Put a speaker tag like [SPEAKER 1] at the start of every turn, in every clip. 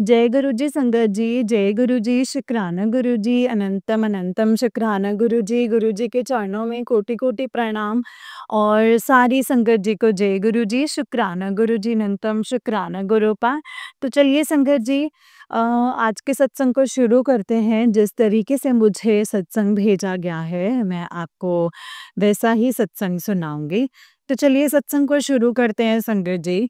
[SPEAKER 1] जय गुरु जी संगत जी, जय गुरु जी, शुक्राना गुरु जी, अनंतम अनंतम शुक्राना गुरु जी के चरणों में कोटि कोटि प्रणाम। और सारी संगत जी को जय गुरु जी, शुक्राना गुरु जी, अनंतम शुक्राना गुरुपा। तो चलिए संगत जी, आज के सत्संग को शुरू करते हैं। जिस तरीके से मुझे सत्संग भेजा गया है, मैं आपको वैसा ही सत्संग सुनाऊंगी। तो चलिए सत्संग को शुरू करते हैं संगत जी,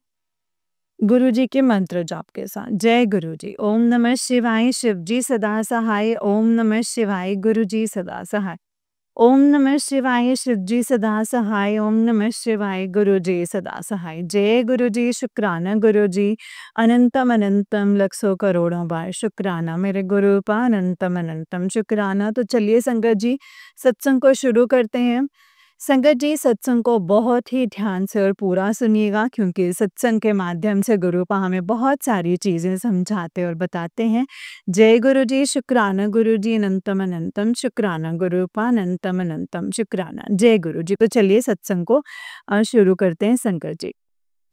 [SPEAKER 1] गुरु जी के मंत्र जाप के साथ। जय गुरु जी। ओम नमः शिवाय, शिव जी सदा सहाय। ओम नमः शिवाय, गुरु जी सदा सहाय। ओम नमः शिवाय, शिव जी सदा सहाय। ओम नमः शिवाय, गुरु जी सदा सहाय। जय गुरु जी, शुक्राना गुरु जी, अनंतम अनंतम लक्षों करोड़ों बार शुक्राना मेरे गुरु पा, अनंतम अनंतम शुक्राना। तो चलिए संगत जी, सत्संग को शुरू करते हैं। संगत जी, सत्संग को बहुत ही ध्यान से और पूरा सुनिएगा, क्योंकि सत्संग के माध्यम से गुरुपा हमें बहुत सारी चीज़ें समझाते और बताते हैं। जय गुरु जी, शुक्राना गुरु जी, अनंतम अनंतम शुक्राना गुरुपा, अनंतम अनंतम शुक्राना। जय गुरु जी। तो चलिए सत्संग को शुरू करते हैं संगत जी।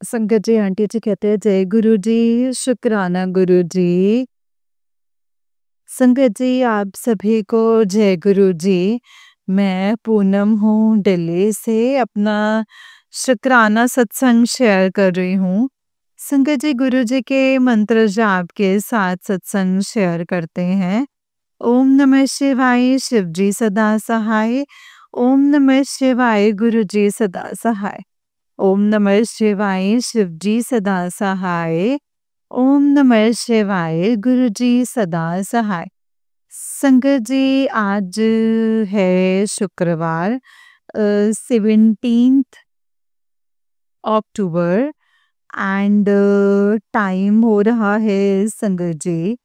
[SPEAKER 1] संगत जी, आंटी जी कहते हैं जय गुरु जी, शुक्राना गुरु जी। संगत जी, आप सभी को जय गुरु जी। मैं पूनम हूँ, दिल्ली से अपना शुक्राना सत्संग शेयर कर रही हूँ। संगत जी, गुरु जी के मंत्र जाप के साथ सत्संग शेयर करते हैं। ओम नमः शिवाय, शिव जी सदा सहाय। ओम नमः शिवाय, गुरु जी सदा सहाय। ओम नमः शिवाय, शिव जी सदा सहाय। ओम नमः शिवाय, गुरु जी सदा सहाय। संगत जी, आज है शुक्रवार, 17th अक्टूबर, एंड टाइम हो रहा है संगत जी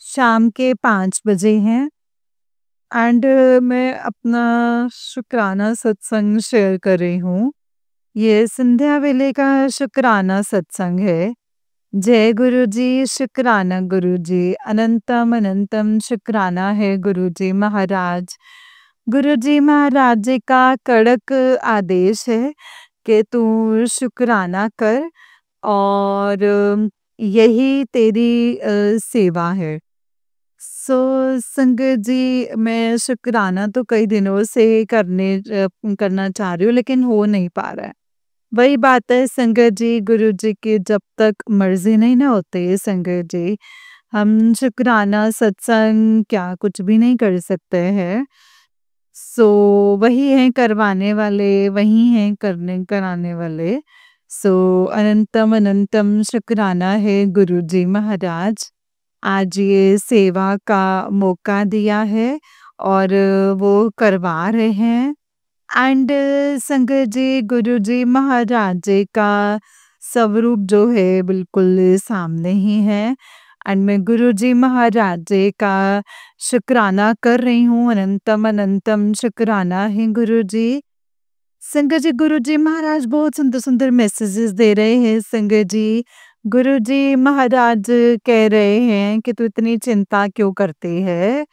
[SPEAKER 1] शाम के 5 बजे हैं। एंड मैं अपना शुक्राना सत्संग शेयर कर रही हूँ। ये संध्या वेले का शुक्राना सत्संग है। जय गुरु जी, शुक्राना गुरु जी, अनंतम अनंतम शुक्राना है गुरु जी महाराज। गुरु जी महाराज जी का कड़क आदेश है कि तू शुक्राना कर, और यही तेरी सेवा है। संगत जी, मैं शुक्राना तो कई दिनों से करना चाह रही हूँ, लेकिन हो नहीं पा रहा है। वही बात है संगत जी, गुरु जी की जब तक मर्जी नहीं ना होती संगत जी, हम शुक्राना सत्संग क्या कुछ भी नहीं कर सकते हैं। वही हैं करवाने वाले, वही हैं कराने वाले। अनंतम अनंतम शुक्राना है गुरु जी महाराज। आज ये सेवा का मौका दिया है और वो करवा रहे हैं। एंड संगत जी, गुरु जी महाराज जी का स्वरूप जो है बिल्कुल सामने ही है। एंड मैं गुरु जी महाराज जी का शुक्राना कर रही हूँ। अनंतम अनंतम शुक्राना है गुरु जी। संगत जी, गुरु जी महाराज बहुत सुंदर सुंदर मैसेजेस दे रहे हैं संगत जी। गुरु जी महाराज कह रहे हैं कि तू इतनी चिंता क्यों करती है,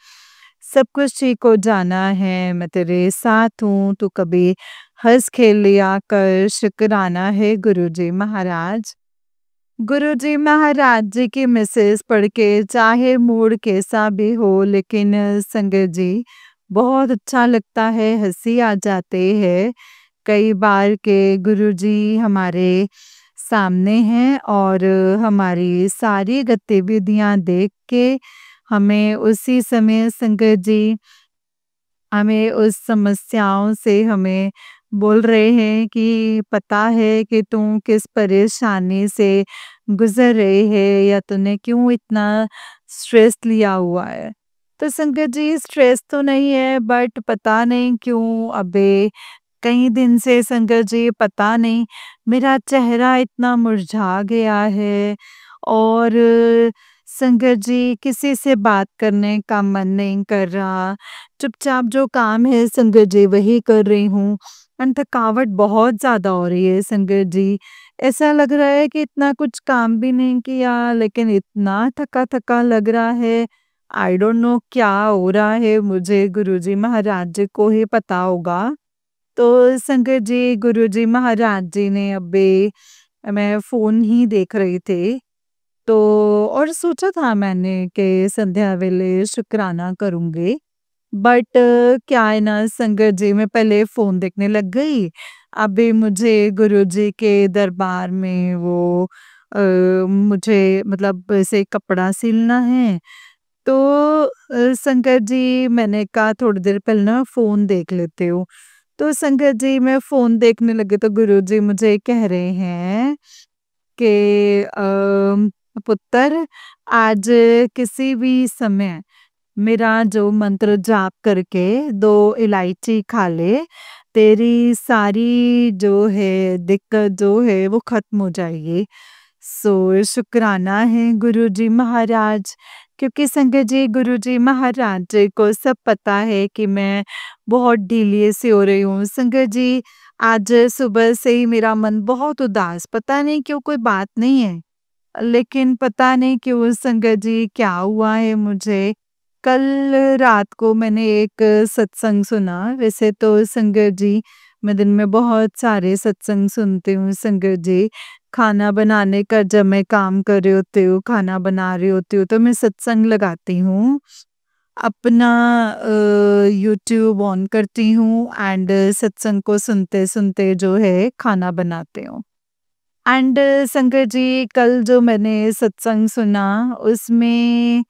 [SPEAKER 1] सब कुछ ठीक हो जाना है, मैं तेरे साथ हूँ, तू कभी हंस खेल लिया कर। शुक्राना है गुरु जी महाराज। गुरु जी महाराज जी की मैसेज पढ़ के चाहे मूड कैसा भी हो, लेकिन संगत जी बहुत अच्छा लगता है, हंसी आ जाते हैं। कई बार के गुरुजी हमारे सामने हैं और हमारी सारी गतिविधियां देख के हमें उसी समय संगत जी, हमें उस समस्याओं से हमें बोल रहे हैं कि पता है कि तुम किस परेशानी से गुजर रहे है, या तूने क्यों इतना स्ट्रेस लिया हुआ है। तो संगत जी, स्ट्रेस तो नहीं है, बट पता नहीं क्यों अबे कई दिन से संगत जी पता नहीं मेरा चेहरा इतना मुरझा गया है, और संगत जी किसी से बात करने का मन नहीं कर रहा। चुपचाप जो काम है संगत जी वही कर रही हूँ। और थकावट बहुत ज़्यादा हो रही है संगत जी। ऐसा लग रहा है कि इतना कुछ काम भी नहीं किया, लेकिन इतना थका-थका लग रहा है। आई डोंट नो क्या हो रहा है मुझे, गुरुजी महाराज जी को ही पता होगा। तो संगत जी, गुरुजी महाराज जी ने अभी, मैं फ़ोन ही देख रही थी, तो और सोचा था मैंने कि संध्या वेले शुक्राना करूँगी। बट क्या है ना संगत जी, मैं पहले फ़ोन देखने लग गई। अभी मुझे गुरुजी के दरबार में वो मुझे मतलब ऐसे कपड़ा सिलना है। तो संगत जी, मैंने कहा थोड़ी देर पहले ना फ़ोन देख लेती हूँ। तो संगत जी, मैं फ़ोन देखने लगी तो गुरुजी मुझे कह रहे हैं कि पुत्र, आज किसी भी समय मेरा जो मंत्र जाप करके 2 इलायची खा ले, तेरी सारी जो है दिक्कत जो है वो ख़त्म हो जाएगी। सो शुक्राना है गुरुजी महाराज, क्योंकि संगत जी गुरुजी महाराज जी को सब पता है कि मैं बहुत ढीली सी हो रही हूँ। संगत जी, आज सुबह से ही मेरा मन बहुत उदास, पता नहीं क्यों, कोई बात नहीं है। लेकिन पता नहीं क्यों संगत जी क्या हुआ है मुझे। कल रात को मैंने एक सत्संग सुना। वैसे तो संगत जी, मैं दिन में बहुत सारे सत्संग सुनती हूँ संगत जी। खाना बनाने का जब मैं काम कर रही होती हूँ, खाना बना रही होती हूँ तो मैं सत्संग लगाती हूँ। अपना यूट्यूब ऑन करती हूँ एंड सत्संग को सुनते-सुनते जो है खाना बनाती हूँ। एंड संगत जी, कल जो मैंने सत्संग सुना उसमें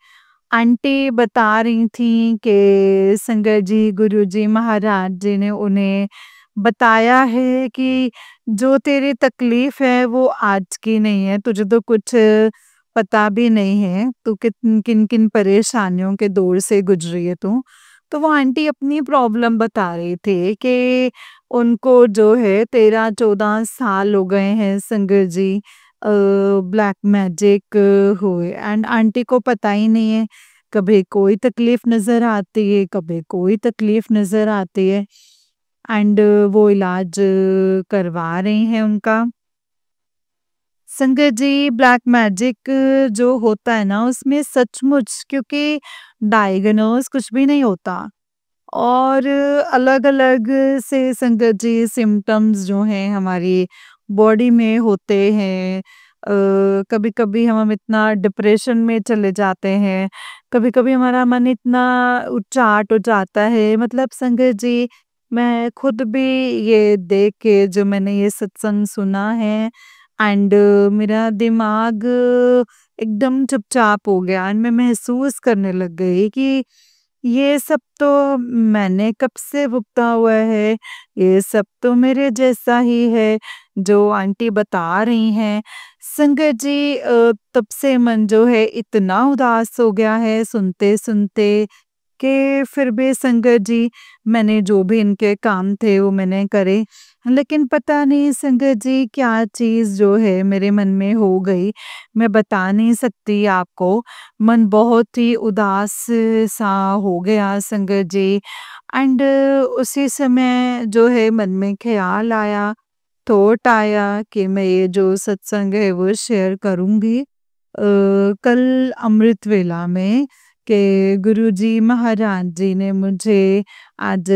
[SPEAKER 1] आंटी बता रही थी कि संगत जी गुरुजी महाराज जी ने उन्हें बताया है कि जो तेरी तकलीफ है वो आज की नहीं है, तुझे तो कुछ पता भी नहीं है, तू किन किन परेशानियों के दौर से गुजरी है तू। तो वो आंटी अपनी प्रॉब्लम बता रही थी कि उनको जो है 13-14 साल हो गए हैं संगत जी ब्लैक मैजिक हुए एंड आंटी को पता ही नहीं है, कभी कोई तकलीफ नज़र आती है, कभी कोई तकलीफ नज़र आती है एंड वो इलाज करवा रही हैं उनका। संगत जी, ब्लैक मैजिक जो होता है ना उसमें सचमुच, क्योंकि डायग्नोज कुछ भी नहीं होता और अलग-अलग से संगत जी सिम्पटम्स जो हैं हमारी बॉडी में होते हैं। कभी-कभी हम इतना डिप्रेशन में चले जाते हैं, कभी-कभी हमारा मन इतना उचाट हो जाता है, मतलब संगत जी, मैं खुद भी ये देख के जो मैंने ये सत्संग सुना है एंड मेरा दिमाग एकदम चुपचाप हो गया एंड मैं महसूस करने लग गई कि ये सब तो मैंने कब से भुगता हुआ है, ये सब तो मेरे जैसा ही है, जो आंटी बता रही हैं। संगत जी, तब से मन जो है इतना उदास हो गया है सुनते-सुनते कि फिर भी संगत जी, मैंने जो भी इनके काम थे वो मैंने करे। लेकिन पता नहीं संगत जी क्या चीज़ जो है मेरे मन में हो गई, मैं बता नहीं सकती आपको। मन बहुत ही उदास सा हो गया संगत जी एंड उसी समय जो है मन में ख़्याल आया, थॉट आया कि मैं ये जो सत्संग है वो शेयर करूँगी। कल अमृत वेला में कि गुरुजी महाराज जी ने मुझे आज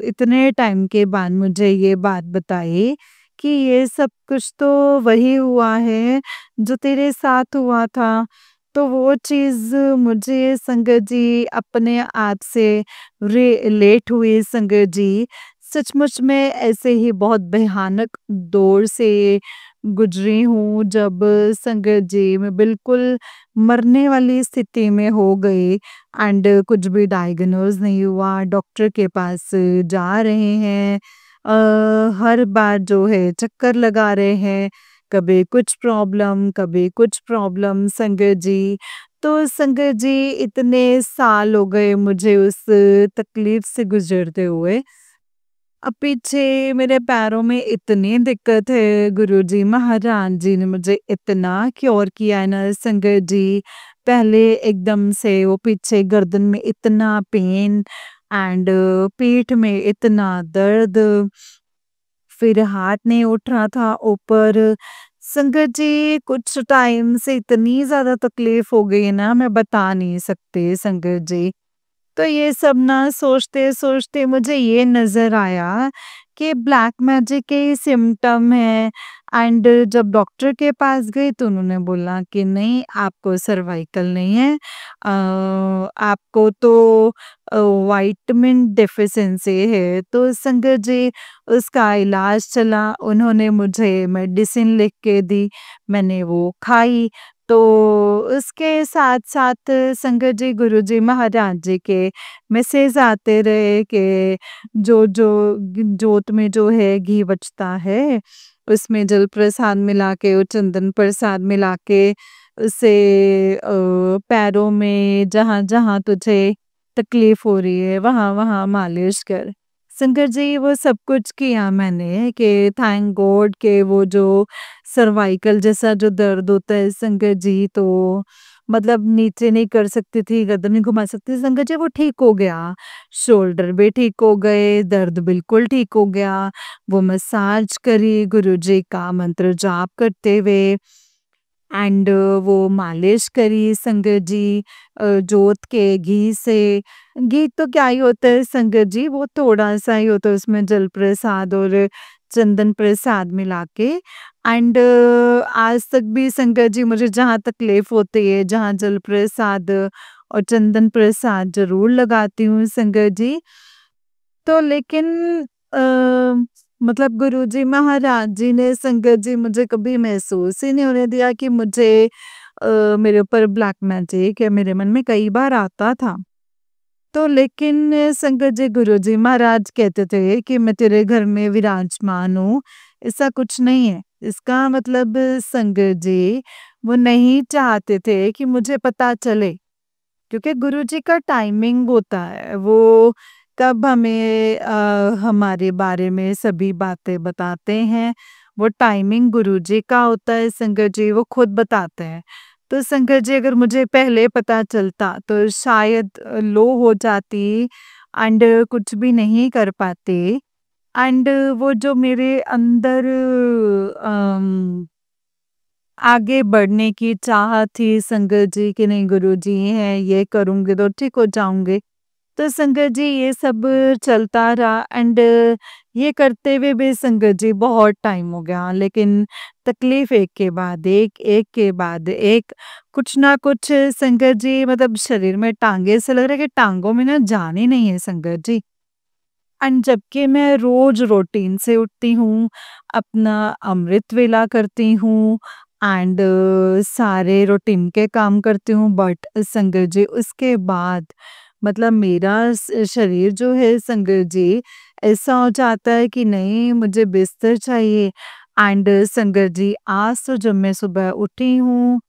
[SPEAKER 1] इतने टाइम के बाद मुझे ये बात बताई कि ये सब कुछ तो वही हुआ है जो तेरे साथ हुआ था। तो वो चीज़ मुझे संगत जी अपने आप से रिलेट हुई संगत जी। सचमुच में ऐसे ही बहुत भयानक दौर से गुजरी हूँ जब संगत जी मैं बिल्कुल मरने वाली स्थिति में हो गई एंड कुछ भी डायग्नोज नहीं हुआ, डॉक्टर के पास जा रहे हैं। हर बार जो है चक्कर लगा रहे हैं, कभी कुछ प्रॉब्लम, कभी कुछ प्रॉब्लम संगत जी। तो संगत जी, इतने साल हो गए मुझे उस तकलीफ से गुजरते हुए। अब पीछे मेरे पैरों में इतनी दिक्कत है, गुरुजी महाराज जी ने मुझे इतना क्योर किया है ना संगत जी। पहले एकदम से वो पीछे गर्दन में इतना पेन एंड पीठ में इतना दर्द, फिर हाथ नहीं उठ रहा था ऊपर। संगत जी, कुछ टाइम से इतनी ज़्यादा तकलीफ हो गई है ना, मैं बता नहीं सकती संगत जी। तो ये सब ना सोचते-सोचते मुझे ये नज़र आया कि ब्लैक मैजिक के सिम्पटम है एंड जब डॉक्टर के पास गई तो उन्होंने बोला कि नहीं, आपको सर्वाइकल नहीं है, आपको तो विटामिन डेफिशिएंसी है। तो संगत जी, उसका इलाज चला, उन्होंने मुझे मेडिसिन लिख के दी, मैंने वो खाई। तो उसके साथ-साथ संगत जी, गुरुजी महाराज जी के मैसेज आते रहे कि जो जोत में जो है घी बचता है, उसमें जल प्रसाद मिला के और चंदन प्रसाद मिला के उसे पैरों में जहाँ-जहाँ तुझे तकलीफ हो रही है वहाँ-वहाँ मालिश कर। शंकर जी, वो सब कुछ किया मैंने कि थैंक गॉड कि वो जो सर्वाइकल जैसा जो दर्द होता है शंकर जी, तो मतलब नीचे नहीं कर सकती थी, गर्दन नहीं घुमा सकती थी शंकर जी, वो ठीक हो गया। शोल्डर भी ठीक हो गए, दर्द बिल्कुल ठीक हो गया। वो मसाज करी गुरुजी का मंत्र जाप करते हुए, एंड वो मालिश करी संगत जी जोत के घी से। घी तो क्या ही होता है संगत जी, वो थोड़ा सा ही होता है, उसमें जल प्रसाद और चंदन प्रसाद मिला के। एंड आज तक भी संगत जी मुझे जहाँ तकलीफ होती है, जहाँ जल प्रसाद और चंदन प्रसाद जरूर लगाती हूँ संगत जी। तो लेकिन अ, मतलब गुरुजी महाराज जी ने संगत जी मुझे कभी महसूस ही नहीं होने दिया कि मुझे मेरे ऊपर ब्लैक मैजिक है, मेरे मन में कई बार आता था। तो लेकिन संगत जी, गुरुजी महाराज कहते थे कि मैं तेरे घर में विराजमान हूँ, ऐसा कुछ नहीं है। इसका मतलब संगत जी, वो नहीं चाहते थे कि मुझे पता चले, क्योंकि गुरुजी का टाइमिंग होता है, वो कब हमें हमारे बारे में सभी बातें बताते हैं, वो टाइमिंग गुरुजी का होता है संगत जी, वो खुद बताते हैं। तो संगत जी, अगर मुझे पहले पता चलता तो शायद लो हो जाती एंड कुछ भी नहीं कर पाते। एंड वो जो मेरे अंदर अम आगे बढ़ने की चाह थी संगत जी कि नहीं, गुरुजी हैं, ये करूँगी तो ठीक हो जाऊँगी। तो संगत जी, ये सब चलता रहा एंड ये करते हुए भी संगत जी बहुत टाइम हो गया, लेकिन तकलीफ एक के बाद एक के बाद एक, कुछ ना कुछ संगत जी, मतलब शरीर में टाँगे ऐसा लग रहा है कि टाँगों में ना जान ही नहीं है संगत जी। एंड जबकि मैं रोज रूटीन से उठती हूँ, अपना अमृत वेला करती हूँ एंड सारे रूटीन के काम करती हूँ, बट संगत जी उसके बाद मतलब मेरा शरीर जो है संगत जी, ऐसा हो जाता है कि नहीं, मुझे बिस्तर चाहिए। एंड संगत जी, आज तो जब मैं सुबह उठी हूँ,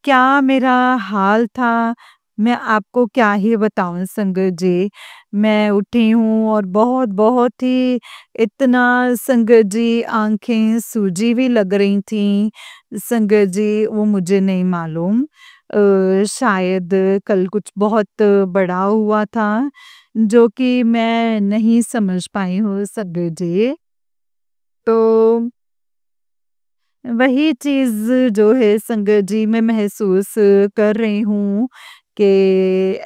[SPEAKER 1] क्या मेरा हाल था, मैं आपको क्या ही बताऊँ संगत जी। मैं उठी हूँ और बहुत-बहुत ही इतना संगत जी, आँखें सूजी हुई लग रही थीं। संगत जी, वो मुझे नहीं मालूम, शायद कल कुछ बहुत बड़ा हुआ था, जो कि मैं नहीं समझ पाई हूँ संगत जी। तो वही चीज़ जो है संगत जी, मैं महसूस कर रही हूँ कि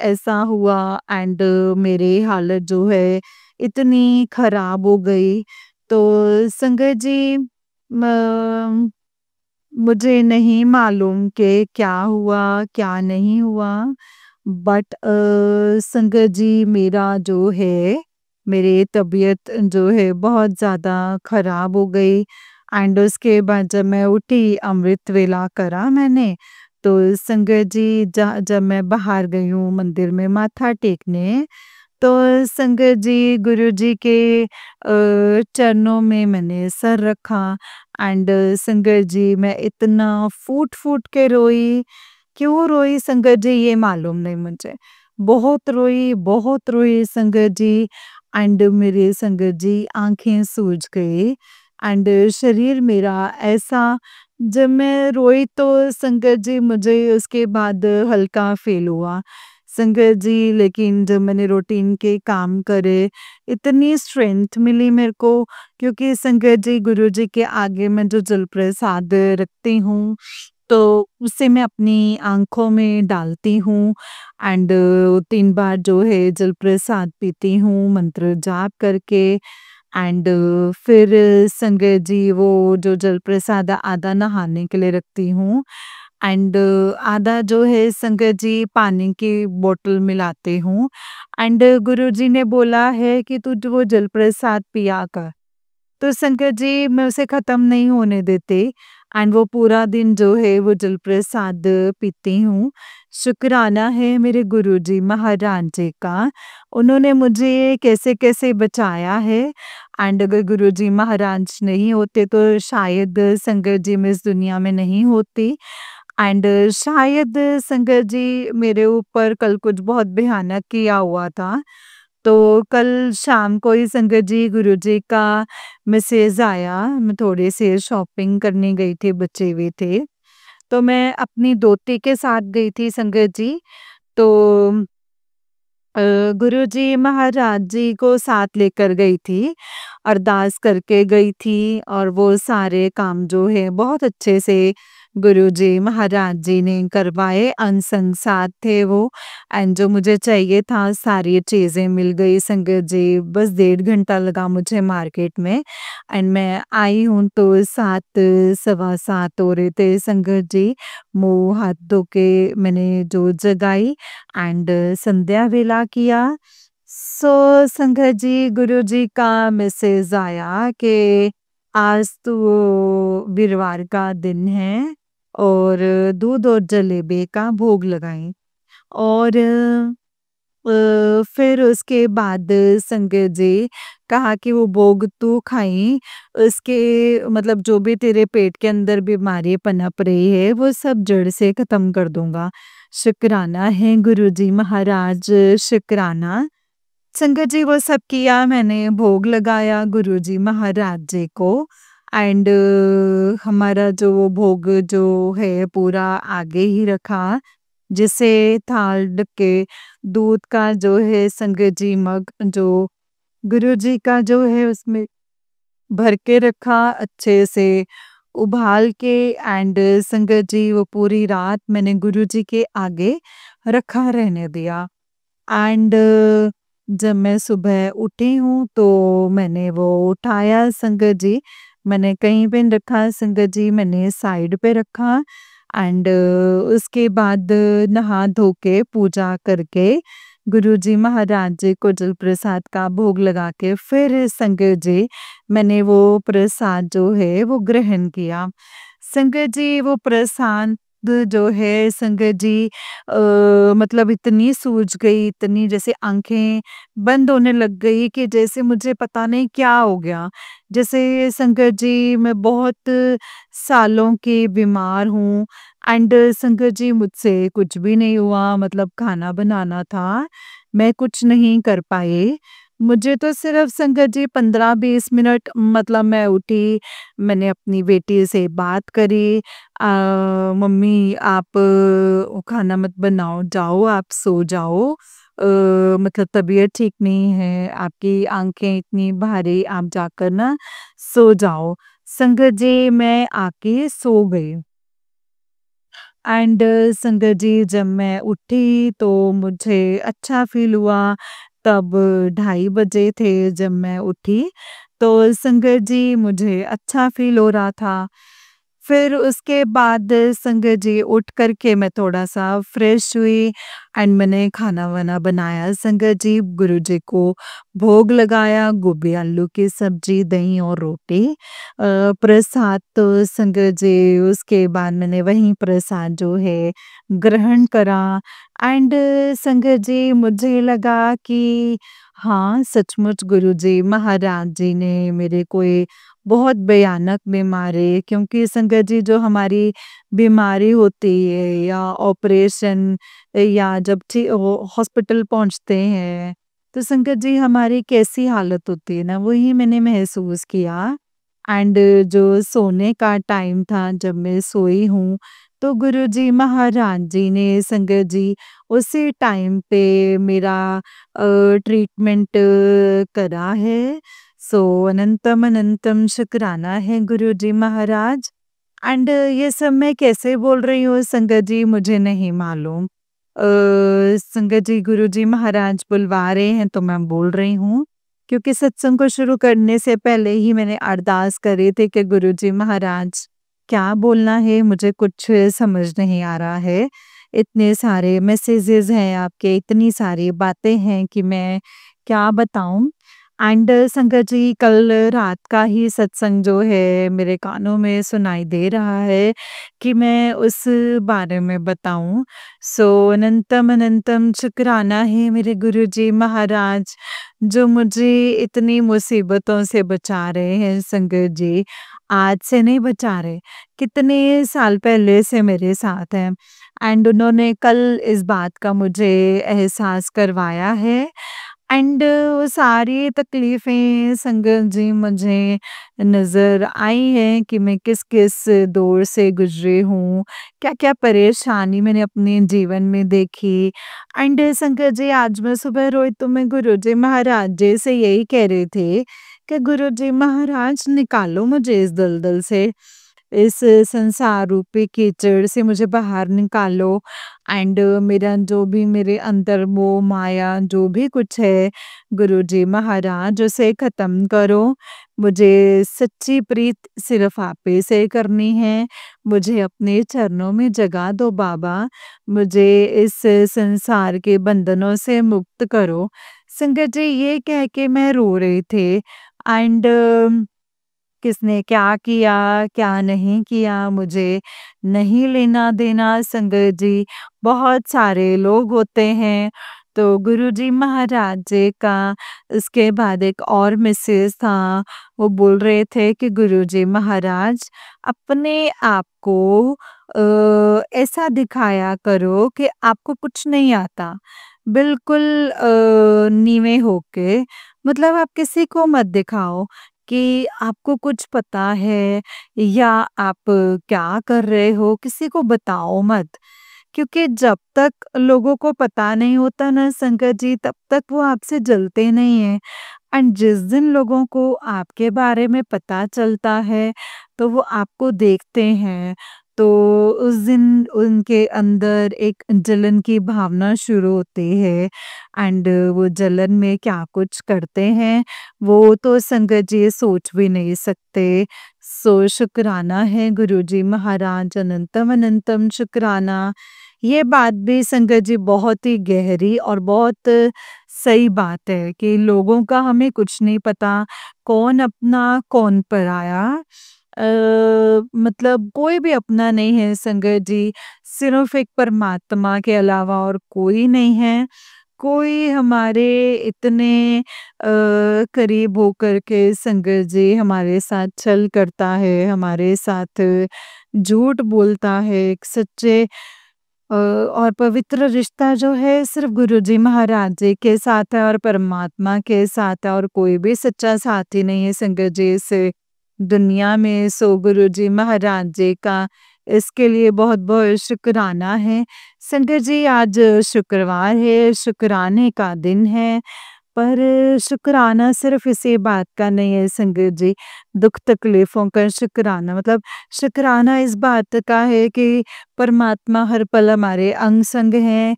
[SPEAKER 1] ऐसा हुआ एंड मेरी हालत जो है इतनी खराब हो गई। तो संगत जी, मुझे नहीं मालूम कि क्या हुआ, क्या नहीं हुआ, बट संगत जी, मेरा जो है, मेरी तबीयत जो है बहुत ज़्यादा खराब हो गई एंड उसके बाद जब मैं उठी, अमृत वेला करा मैंने, तो संगत जी, जब मैं बाहर गई हूँ मंदिर में माथा टेकने, तो संगत जी, गुरुजी के चरणों में मैंने सर रखा एंड संगत जी, मैं इतना फूट-फूट के रोई। क्यों रोई संगत जी, ये मालूम नहीं मुझे। बहुत रोई संगत जी एंड मेरे संगत जी, आँखें सूज गई एंड शरीर मेरा ऐसा, जब मैं रोई तो संगत जी, मुझे उसके बाद हल्का फ़ील हुआ। संगत जी, लेकिन जब मैंने रूटीन के काम करे, इतनी स्ट्रेंथ मिली मेरे को, क्योंकि संगत जी, गुरुजी के आगे मैं जो जल प्रसाद रखती हूँ, तो उसे मैं अपनी आँखों में डालती हूँ एंड 3 बार जो है जल प्रसाद पीती हूँ मंत्र जाप करके एंड फिर संगत जी वो जो जल प्रसाद आधा नहाने के लिए रखती हूँ एंड आधा जो है संगत जी पानी की बोतल मिलाती हूँ एंड गुरुजी ने बोला है कि तू जो वो जल प्रसाद पिया कर। तो शंकर जी मैं उसे ख़त्म नहीं होने देते एंड वो पूरा दिन जो है वो जल प्रसाद पीती हूँ। शुक्राना है मेरे गुरुजी महाराज जी का, उन्होंने मुझे कैसे-कैसे बचाया है एंड अगर गुरुजी महाराज नहीं होते तो शायद शंकर जी मैं इस दुनिया में नहीं होती एंड शायद शंकर जी मेरे ऊपर कल कुछ बहुत भयानक किया हुआ था। तो कल शाम को ही संगत जी गुरुजी का मैसेज आया, मैं थोड़े-से शॉपिंग करने गई थी, बचे हुए थे। तो मैं अपनी दोती के साथ गई थी संगत जी, तो गुरुजी महाराज जी को साथ लेकर गई थी, अरदास करके गई थी और वो सारे काम जो है बहुत अच्छे से गुरुजी महाराज जी ने करवाए, अंग-संग साथ थे वो एंड जो मुझे चाहिए था सारी चीज़ें मिल गई संगत जी, बस 1.5 घंटा लगा मुझे मार्केट में एंड मैं आई हूँ तो 7 सवा 7 हो रहे थे संगत जी, मुँह हाथ धो के मैंने जोत जगाई एंड संध्या वेला किया। सो संगत जी गुरुजी का मैसेज आया कि आज तो वीरवार का दिन है और दूध और जलेबी का भोग लगाएं और फिर उसके बाद संगत जी कहा कि वो भोग तू खाई, उसके मतलब जो भी तेरे पेट के अंदर बीमारी पनप रही है वो सब जड़ से खत्म कर दूंगा। शुक्राना है गुरुजी महाराज, शुक्राना। संगत जी वो सब किया, मैंने भोग लगाया गुरुजी महाराज जी को एंड हमारा जो वो भोग जो है पूरा आगे ही रखा, जिसे थाल ढक के दूध का जो है संगत जी मग जो गुरुजी का जो है उसमें भर के रखा अच्छे से उबाल के एंड संगत जी वो पूरी रात मैंने गुरुजी के आगे रखा रहने दिया एंड जब मैं सुबह उठी हूँ तो मैंने वो उठाया संगत जी, मैंने कहीं पे नहीं रखा संगत जी, मैंने साइड पे रखा एंड उसके बाद नहा धो के पूजा करके गुरुजी महाराज जी को जल प्रसाद का भोग लगा के फिर संगत जी मैंने वो प्रसाद जो है वो ग्रहण किया। संगत जी वो प्रसाद जो है संगत जी मतलब इतनी सूज गई, इतनी जैसे आँखें बंद होने लग गई कि जैसे मुझे पता नहीं क्या हो गया। जैसे संगत जी मैं बहुत सालों की बीमार हूँ एंड संगत जी मुझसे कुछ भी नहीं हुआ, मतलब खाना बनाना था, मैं कुछ नहीं कर पाई। मुझे तो सिर्फ संगत जी 15-20 मिनट मतलब मैं उठी, मैंने अपनी बेटी से बात करी मम्मी आप खाना मत बनाओ, जाओ आप सो जाओ। मतलब तबीयत ठीक नहीं है, आपकी आँखें इतनी भारी, आप जाकर ना सो जाओ। संगत जी मैं आके सो गई। एंड संगत जी जब मैं उठी तो मुझे अच्छा फ़ील हुआ, तब 2:30 बजे थे जब मैं उठी, तो संगत जी मुझे अच्छा फ़ील हो रहा था। फिर उसके बाद संगत जी उठ कर के मैं थोड़ा-सा फ्रेश हुई एंड मैंने खाना-वाना बनाया संगत जी, गुरुजी को भोग लगाया, गोभी आलू की सब्ज़ी, दही और रोटी। प्रसाद तो संगत जी उसके बाद मैंने वही प्रसाद जो है ग्रहण करा एंड संगत जी मुझे लगा कि हाँ, सचमुच गुरुजी महाराज जी ने मेरे कोई बहुत भयानक बीमारी, क्योंकि संगत जी जो हमारी बीमारी होती है या ऑपरेशन या जब वो हॉस्पिटल पहुंचते हैं तो संगत जी हमारी कैसी हालत होती है ना, वही मैंने महसूस किया एंड जो सोने का टाइम था जब मैं सोई हूँ तो गुरुजी महाराज जी ने संगत जी उसी टाइम पे मेरा ट्रीटमेंट करा है। सो अनंतम अनंतम शुक्राना है गुरुजी महाराज एंड ये सब मैं कैसे बोल रही हूँ संगत जी मुझे नहीं मालूम। संगत जी गुरुजी महाराज बुलवा रहे हैं तो मैं बोल रही हूँ। क्योंकि सत्संग को शुरू करने से पहले ही मैंने अरदास करी थी कि गुरुजी महाराज क्या बोलना है, मुझे कुछ समझ नहीं आ रहा है। इतने सारे मैसेजेस हैं आपके, इतनी सारी बातें हैं कि मैं क्या बताऊँ? एंड संगत जी, कल रात का ही सत्संग जो है मेरे कानों में सुनाई दे रहा है कि मैं उस बारे में बताऊँ। सो अनंतम अनंतम शुक्राना है मेरे गुरुजी महाराज, जो मुझे इतनी मुसीबतों से बचा रहे हैं संगत जी। आज से नहीं बचा रहे, कितने साल पहले से मेरे साथ हैं। एंड उन्होंने कल इस बात का मुझे एहसास करवाया है। एंड वो सारी तकलीफ़ें संगत जी मुझे नज़र आई हैं कि मैं किस-किस दौर से गुज़री हूँ, क्या-क्या परेशानी मैंने अपने जीवन में देखी। एंड संगत जी, आज मैं सुबह रोई तो मैं गुरुजी महाराज जी से यही कह रहे थे कि गुरुजी महाराज निकालो मुझे इस दलदल से, इस संसार रूपी कीचड़ से मुझे बाहर निकालो। एंड मेरा जो भी मेरे अंदर मोह माया जो भी कुछ है गुरुजी महाराज, उसे ख़त्म करो। मुझे सच्ची प्रीत सिर्फ़ आप ही से करनी है। मुझे अपने चरणों में जगह दो बाबा। मुझे इस संसार के बंधनों से मुक्त करो। संगत जी, ये कह के मैं रो रही थी। एंड किसने क्या किया, क्या नहीं किया, मुझे नहीं लेना-देना संगत जी। बहुत सारे लोग होते हैं। तो गुरुजी महाराज जी का उसके बाद एक और मैसेज था, वो बोल रहे थे कि गुरुजी महाराज, अपने आप को ऐसा दिखाया करो कि आपको कुछ नहीं आता। बिल्कुल नीवे होके, मतलब आप किसी को मत दिखाओ कि आपको कुछ पता है या आप क्या कर रहे हो, किसी को बताओ मत। क्योंकि जब तक लोगों को पता नहीं होता ना संगत जी, तब तक वो आपसे जलते नहीं हैं। एंड जिस दिन लोगों को आपके बारे में पता चलता है, तो वो आपको देखते हैं, तो उस दिन उनके अंदर एक जलन की भावना शुरू होती है। एंड वो जलन में क्या कुछ करते हैं, वो तो संगत जी सोच भी नहीं सकते। सो शुक्राना है गुरुजी महाराज, अनंतम अनंतम शुक्राना। ये बात भी संगत जी बहुत ही गहरी और बहुत सही बात है कि लोगों का हमें कुछ नहीं पता, कौन अपना कौन पराया। मतलब कोई भी अपना नहीं है संगत जी, सिर्फ एक परमात्मा के अलावा और कोई नहीं है। कोई हमारे इतने करीब होकर के संगत जी हमारे साथ छल करता है, हमारे साथ झूठ बोलता है। एक सच्चे और पवित्र रिश्ता जो है सिर्फ गुरुजी महाराज जी के साथ है और परमात्मा के साथ है, और कोई भी सच्चा साथी नहीं है संगत जी इस दुनिया में। सो गुरुजी महाराज जी का इसके लिए बहुत-बहुत शुक्राना है। संगत जी, आज शुक्रवार है, शुक्राने का दिन है। पर शुक्राना सिर्फ़ इसी बात का नहीं है संगत जी, दुःख-तकलीफ़ों का शुक्राना, मतलब शुक्राना इस बात का है कि परमात्मा हर पल हमारे अंग-संग हैं।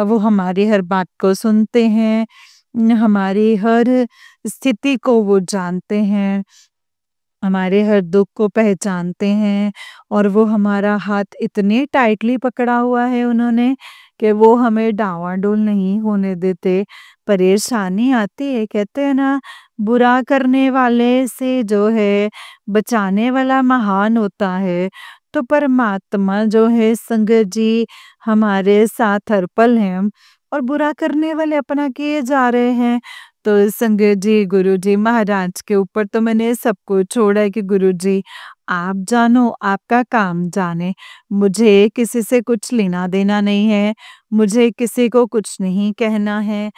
[SPEAKER 1] वो हमारी हर बात को सुनते हैं, हमारी हर स्थिति को वो जानते हैं। हमारे हर दुःख को पहचानते हैं, और वो हमारा हाथ इतने टाइटली पकड़ा हुआ है उन्होंने कि वो हमें डाँवाडोल नहीं होने देते। परेशानी आती है, कहते हैं ना, बुरा करने वाले से जो है बचाने वाला महान होता है। तो परमात्मा जो है संगत जी हमारे साथ हर पल हैं, और बुरा करने वाले अपना किए जा रहे हैं। तो संगत जी, गुरुजी महाराज के ऊपर तो मैंने सब कुछ छोड़ा है कि गुरुजी आप जानो, आपका काम जाने। मुझे किसी से कुछ लेना-देना नहीं है, मुझे किसी को कुछ नहीं कहना है।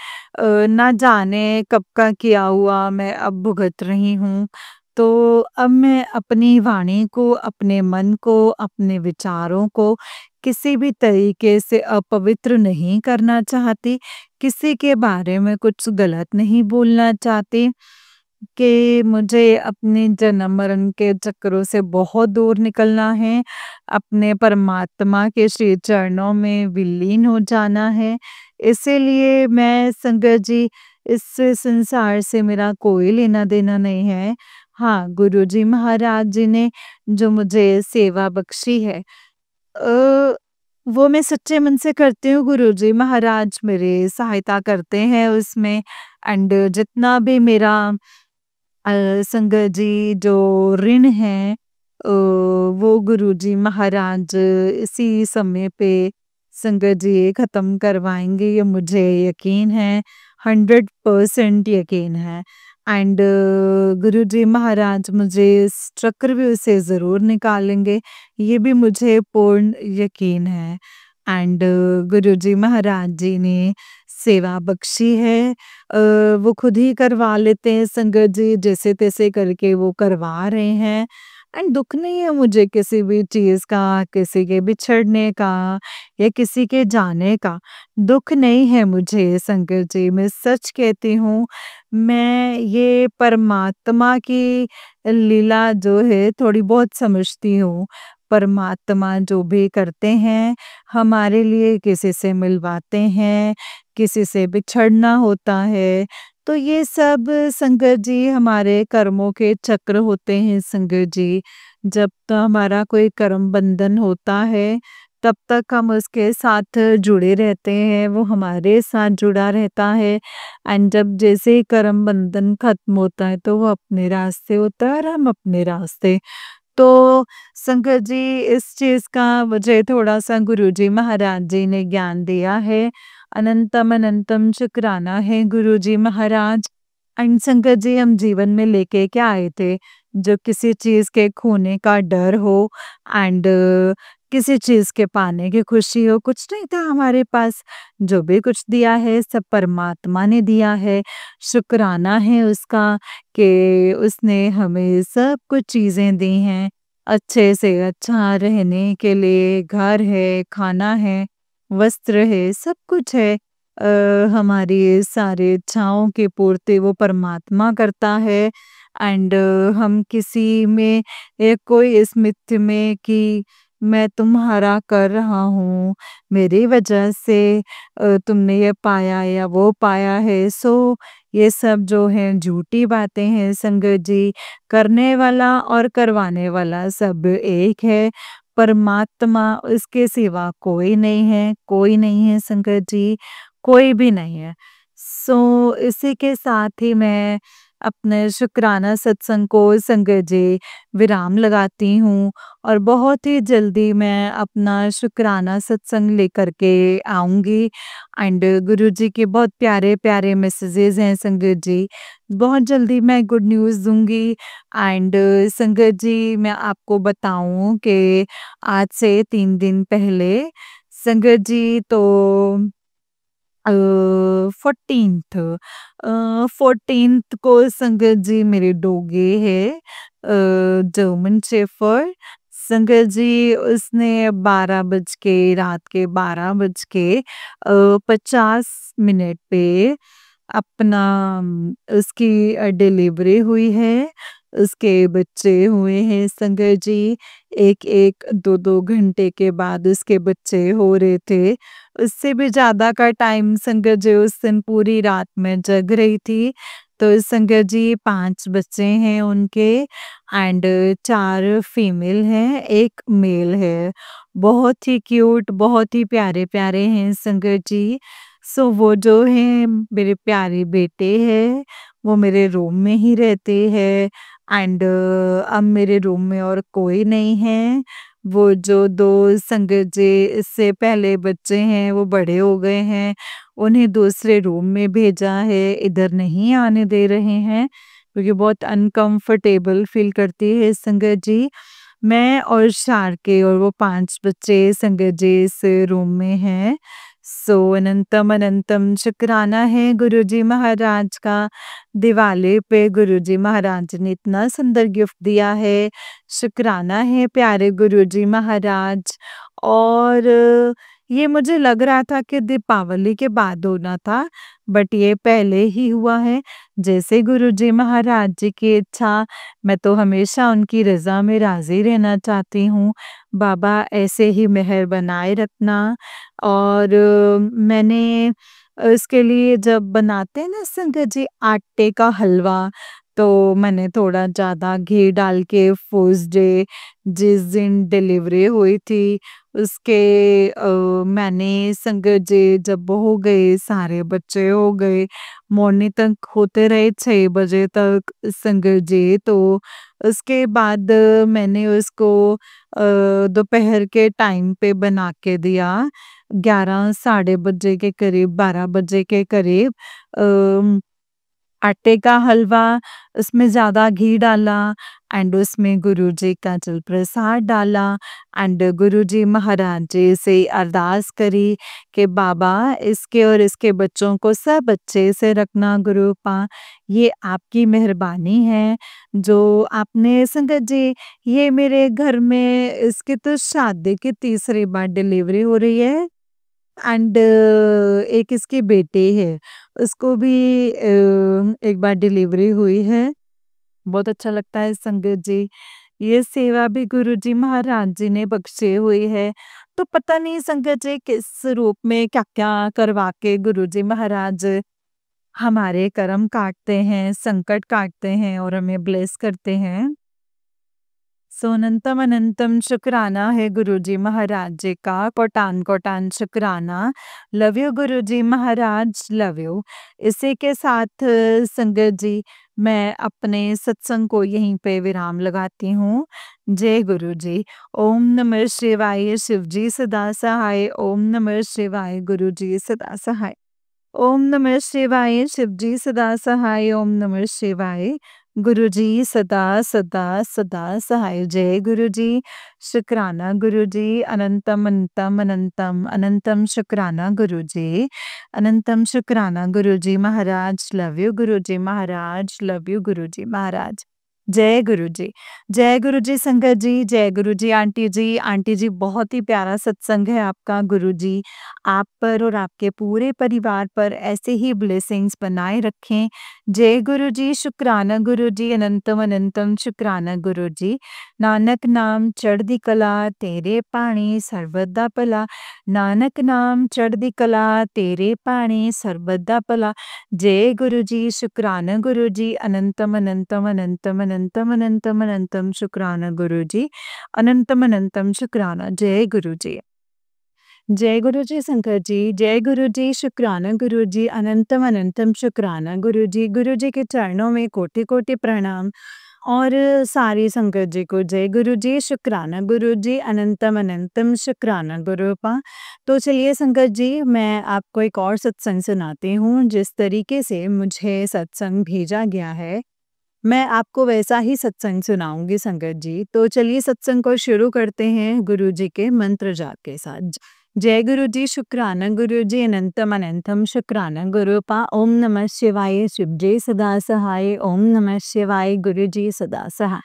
[SPEAKER 1] ना जाने कब का किया हुआ मैं अब भुगत रही हूँ। तो अब मैं अपनी वाणी को, अपने मन को, अपने विचारों को किसी भी तरीके से अपवित्र नहीं करना चाहती, किसी के बारे में कुछ गलत नहीं बोलना चाहती। कि मुझे अपने जन्म-मरण के चक्रों से बहुत दूर निकलना है, अपने परमात्मा के श्री चरणों में विलीन हो जाना है। इसीलिए मैं संगत जी इस संसार से मेरा कोई लेना-देना नहीं है। हाँ, गुरुजी महाराज जी ने जो मुझे सेवा बख्शी है अ, वो मैं सच्चे मन से करती हूँ। गुरुजी महाराज मेरी सहायता करते हैं उसमें एंड जितना भी मेरा संगत जी जो ऋण है वो गुरुजी महाराज इसी समय पे संगत जी खत्म करवाएंगे, ये मुझे यकीन है, 100% यकीन है। एंड गुरुजी महाराज मुझे इस चक्रव्यूह से ज़रूर निकालेंगे, ये भी मुझे पूर्ण यकीन है। एंड गुरुजी महाराज जी ने सेवा बख्शी है, वो खुद ही करवा लेते हैं संगत जी, जैसे-तैसे करके वो करवा रहे हैं। एंड दुःख नहीं है मुझे किसी भी चीज़ का, किसी के बिछड़ने का या किसी के जाने का, दुःख नहीं है मुझे संगत जी, मैं सच कहती हूँ। मैं ये परमात्मा की लीला जो है थोड़ी बहुत समझती हूँ। परमात्मा जो भी करते हैं, हमारे लिए किसी से मिलवाते हैं, किसी से बिछड़ना होता है, तो ये सब संगत जी हमारे कर्मों के चक्र होते हैं संगत जी। जब तक हमारा कोई कर्म बंधन होता है, तब तक हम उसके साथ जुड़े रहते हैं, वो हमारे साथ जुड़ा रहता है एंड जब जैसे ही कर्म बंधन खत्म होता है, तो वो अपने रास्ते होता है और हम अपने रास्ते। तो संगत जी इस चीज़ का मुझे थोड़ा-सा गुरुजी महाराज जी ने ज्ञान दिया है। अनंतम अनंतम शुक्राना है गुरुजी महाराज। एंड संगत जी हम जीवन में लेके क्या आए थे? जो किसी चीज़ के खोने का डर हो एंड किसी चीज़ के पाने की खुशी हो, कुछ नहीं था हमारे पास। जो भी कुछ दिया है सब परमात्मा ने दिया है। शुक्राना है उसका कि उसने हमें सब कुछ चीज़ें दी हैं। अच्छे से अच्छा रहने के लिए घर है, खाना है, वस्त्र है, सब कुछ है। हमारी सारी इच्छाओं की पूर्ति वो परमात्मा करता है एंड हम किसी में कोई इस मिथ्य में कि मैं तुम्हारा कर रहा हूँ, मेरी वजह से तुमने ये पाया या वो पाया है, सो ये सब जो है झूठी बातें हैं संगत जी। करने वाला और करवाने वाला सब एक है। परमात्मा उसके सिवा कोई नहीं है, कोई नहीं है संगत जी, कोई भी नहीं है। सो इसी के साथ ही मैं अपने शुक्राना सत्संग को संगत जी विराम लगाती हूँ और बहुत ही जल्दी मैं अपना शुक्राना सत्संग लेकर के आऊँगी एंड गुरुजी के बहुत प्यारे-प्यारे मैसेजेस हैं संगत जी। बहुत जल्दी मैं गुड न्यूज़ दूँगी एंड संगत जी मैं आपको बताऊँ कि आज से 3 दिन पहले संगत जी तो 14th 14th को संगत जी मेरे डॉगी है जर्मन शेफर्ड। संगत जी उसने 12 बज के रात के 12 बज के 50 मिनट पे अपना उसकी डिलीवरी हुई है, उसके बच्चे हुए हैं संगत जी। 1-1, 2-2 घंटे के बाद उसके बच्चे हो रहे थे। उससे भी ज़्यादा का टाइम संगत जी उस दिन पूरी रात मैं जग रही थी। तो संगत जी 5 बच्चे हैं उनके एंड 4 फीमेल हैं, 1 मेल है। बहुत ही क्यूट, बहुत ही प्यारे-प्यारे हैं संगत जी। सो वो जो हैं मेरे प्यारे बेटे हैं, वो मेरे रूम में ही रहते हैं एंड अब मेरे रूम में और कोई नहीं है। वो जो 2 संगत जी इससे पहले बच्चे हैं वो बड़े हो गए हैं, उन्हें दूसरे रूम में भेजा है, इधर नहीं आने दे रहे हैं क्योंकि बहुत अनकंफर्टेबल फ़ील करती है संगत जी। मैं और शार्के और वो 5 बच्चे संगत जी इस रूम में हैं। सो अनंतम अनंतम शुक्राना है गुरुजी महाराज का। दिवाली पे गुरुजी महाराज ने इतना सुंदर गिफ्ट दिया है। शुक्राना है प्यारे गुरुजी महाराज। और ये मुझे लग रहा था कि दीपावली के बाद होना था, बट ये पहले ही हुआ है। जैसे गुरुजी महाराज जी की इच्छा, मैं तो हमेशा उनकी रज़ा में राज़ी रहना चाहती हूँ। बाबा ऐसे ही मेहर बनाए रखना। और मैंने इसके लिए जब बनाते हैं ना संगत जी आटे का हलवा, तो मैंने थोड़ा ज़्यादा घी डाल के फर्स्ट डे जिस दिन डिलीवरी हुई थी उसके मैंने संगत जी जब हो गए, सारे बच्चे हो गए, मॉर्निंग तक होते रहे 6 बजे तक संगत जी। तो उसके बाद मैंने उसको दोपहर के टाइम पे बना के दिया, 11 साढ़े बजे के करीब, 12 बजे के करीब। अ आटे का हलवा, उसमें ज़्यादा घी डाला एंड उसमें गुरुजी का जल प्रसाद डाला एंड गुरुजी महाराज जी से अरदास करी कि बाबा इसके और इसके बच्चों को सब अच्छे से रखना गुरुपा, ये आपकी मेहरबानी है जो आपने संगत जी, ये मेरे घर में इसकी तो शादी की तीसरी बार डिलीवरी हो रही है एंड एक इसकी बेटी है, उसको भी एक बार डिलीवरी हुई है। बहुत अच्छा लगता है संगत जी। ये सेवा भी गुरुजी महाराज जी ने बख्शी हुई है। तो पता नहीं संगत जी किस रूप में क्या-क्या करवा के गुरुजी महाराज हमारे कर्म काटते हैं, संकट काटते हैं और हमें ब्लेस करते हैं। सो अनंतम अनंतम शुक्राना है गुरुजी महाराज जी का, कोटान कोटान शुक्राना। Love you Guruji Maharaj, love you. इसी के साथ संगत जी मैं अपने सत्संग को यहीं पे विराम लगाती हूँ। जय गुरु जी। ओम नमः शिवाय, शिव जी सदा सहाय। ओम नमः शिवाय, गुरु जी सदा सहाय। ओम नमः शिवाय, शिव जी सदा सहाय। ओम नमः शिवाय, गुरु जी सदा सदा सदा सहाय। जय गुरु जी। शुक्राना गुरु जी। अनंतम अनंतम अनंतम अनंतम शुक्राना गुरु जी। अनंतम शुक्राना गुरु जी महाराज। Love you Guru ji Maharaj, love you गुरु जी महाराज। जय गुरु जी। जय गुरु जी संगत जी, जय गुरु जी आंटी जी। आंटी जी बहुत ही प्यारा सत्संग है आपका गुरु जी। आप पर और आपके पूरे परिवार पर ऐसे ही ब्लेसिंग्स बनाए रखें। जय गुरु जी। शुक्राना गुरु जी। अनंतम अनंतम शुक्राना गुरु जी। नानक नाम चढ़दी कला तेरे पाणी सर्वदा भला। नानक नाम चढ़दी कला तेरे पाणी सर्वदा भला। जय गुरु जी। शुक्राना गुरु जी। अनंतम अनंतम अनंतम अनंतम अनंतम अनंतम शुक्राना गुरु जी। अनंतम अनंतम शुक्राना। जय गुरु जी। जय गुरु जी शंकर जी। जय गुरु जी। शुक्राना गुरु जी। अनंतम अनंतम शुक्राना गुरु जी। गुरु जी के चरणों में कोटि कोटि प्रणाम। और सारी संगत जी को जय गुरु जी। शुक्राना गुरु जी। अनंतम अनंतम शुक्राना गुरुपा। तो चलिए संगत जी मैं आपको एक और सत्संग सुनाती हूँ। जिस तरीके से मुझे सत्संग भेजा गया है मैं आपको वैसा ही सत्संग सुनाऊंगी संगत जी। तो चलिए सत्संग को शुरू करते हैं गुरु जी के मंत्र जाप के साथ। जय गुरु जी। शुक्राना गुरु जी। अनंतम अनंतम शुक्राना गुरुपा। ओम नमः शिवाय, शिव जी सदा सहाय। ओम नमः शिवाय, गुरु जी सदा सहाय।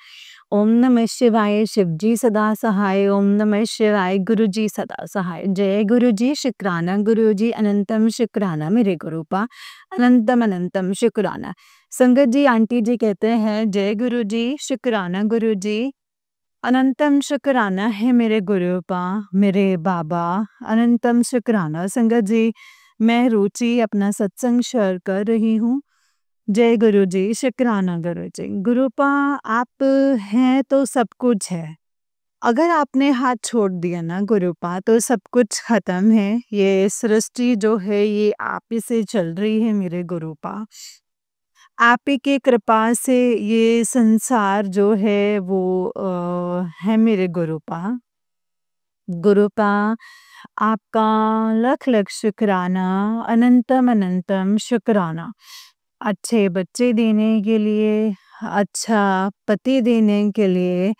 [SPEAKER 1] ओम नमः शिवाय, शिव जी सदा सहाय। ओम नमः शिवाय, गुरु जी सदा सहाय। जय गुरु जी। शुक्राना गुरु जी। अनंतम शुक्राना मेरे गुरुपा। अनंतम अनंतम शुक्राना। संगत जी आंटी जी कहते हैं जय गुरु जी। शुक्राना गुरु जी। अनंतम शुक्राना है मेरे गुरुपा, मेरे बाबा। अनंतम शुक्राना संगत जी। मैं रुचि अपना सत्संग शेयर कर रही हूँ। जय गुरु जी। शुक्राना गुरु जी। गुरुपा आप हैं तो सब कुछ है। अगर आपने हाथ छोड़ दिया ना गुरुपा तो सब कुछ खत्म है। ये सृष्टि जो है ये आप ही से चल रही है मेरे गुरुपा। आप ही की कृपा से ये संसार जो है वो है मेरे गुरुपा। गुरुपा आपका लख लख शुक्राना। अनंतम अनंतम शुक्राना। अच्छे बच्चे देने के लिए, अच्छा पति देने के लिए,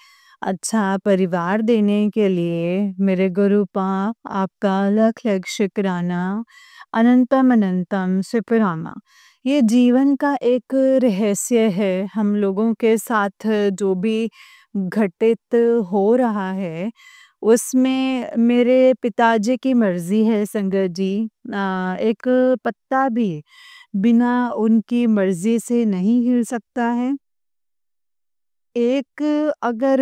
[SPEAKER 1] अच्छा परिवार देने के लिए मेरे गुरुपा आपका लख लख शुक्राना। अनंतम अनंतम शुक्राना। ये जीवन का एक रहस्य है। हम लोगों के साथ जो भी घटित हो रहा है उसमें मेरे पिताजी की मर्ज़ी है संगत जी। एक पत्ता भी बिना उनकी मर्ज़ी से नहीं हिल सकता है। एक अगर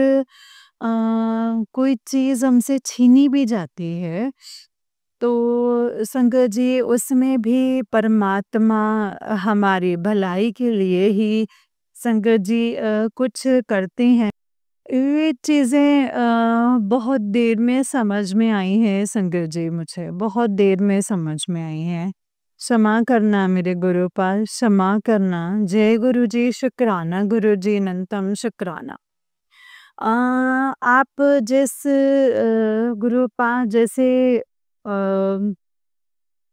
[SPEAKER 1] कोई चीज़ हमसे छीनी भी जाती है, तो संगत जी उसमें भी परमात्मा हमारी भलाई के लिए ही संगत जी कुछ करते हैं। ये चीज़ें बहुत देर में समझ में आई हैं संगत जी मुझे, बहुत देर में समझ में आई हैं। क्षमा करना मेरे गुरुपाल, क्षमा करना। जय गुरु जी, शुक्राना गुरु जी, अनंतम शुक्राना। आप जिस गुरुपाल जैसे अ,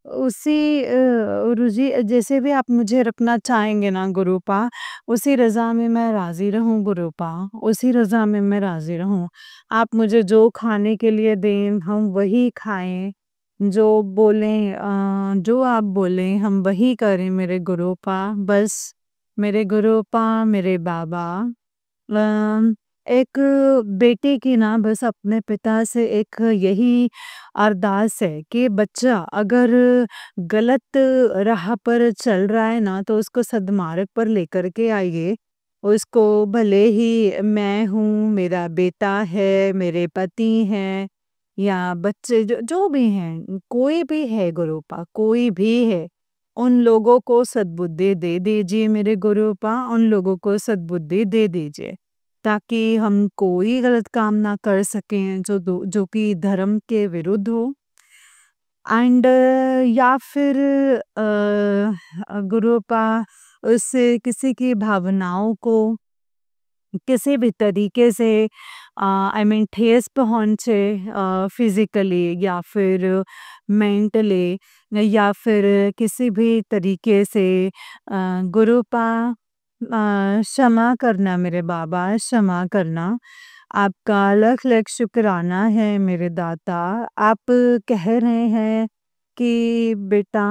[SPEAKER 1] उसी गुरुजी जैसे भी आप मुझे रखना चाहेंगे ना गुरुपा, उसी रज़ा में मैं राज़ी रहूँ गुरुपा, उसी रज़ा में मैं राज़ी रहूँ। आप मुझे जो खाने के लिए दें, हम वही खाएँ, जो बोलें जो आप बोलें हम वही करें मेरे गुरुपा, बस मेरे गुरुपा, मेरे बाबा। अ, एक बेटे की ना बस अपने पिता से एक यही अरदास है कि बच्चा अगर गलत राह पर चल रहा है ना तो उसको सद्मार्ग पर लेकर के आइए। उसको भले ही मैं हूँ, मेरा बेटा है, मेरे पति हैं या बच्चे जो जो भी हैं, कोई भी है गुरुपा, कोई भी है। उन लोगों को सद्बुद्धि दे दीजिए मेरे गुरुपा, उन लोगों को सद्बुद्धि दे दीजिए। ताकि हम कोई गलत काम ना कर सकें जो कि धर्म के विरुद्ध हो। एंड या फिर गुरुपा उससे किसी की भावनाओं को किसी भी तरीके से आई मीन ठेस पहुँचे फिज़िकली या फिर मेंटली या फिर किसी भी तरीके से गुरुपा क्षमा करना मेरे बाबा, क्षमा करना। आपका लख-लख शुक्राना है मेरे दाता। आप कह रहे हैं कि बेटा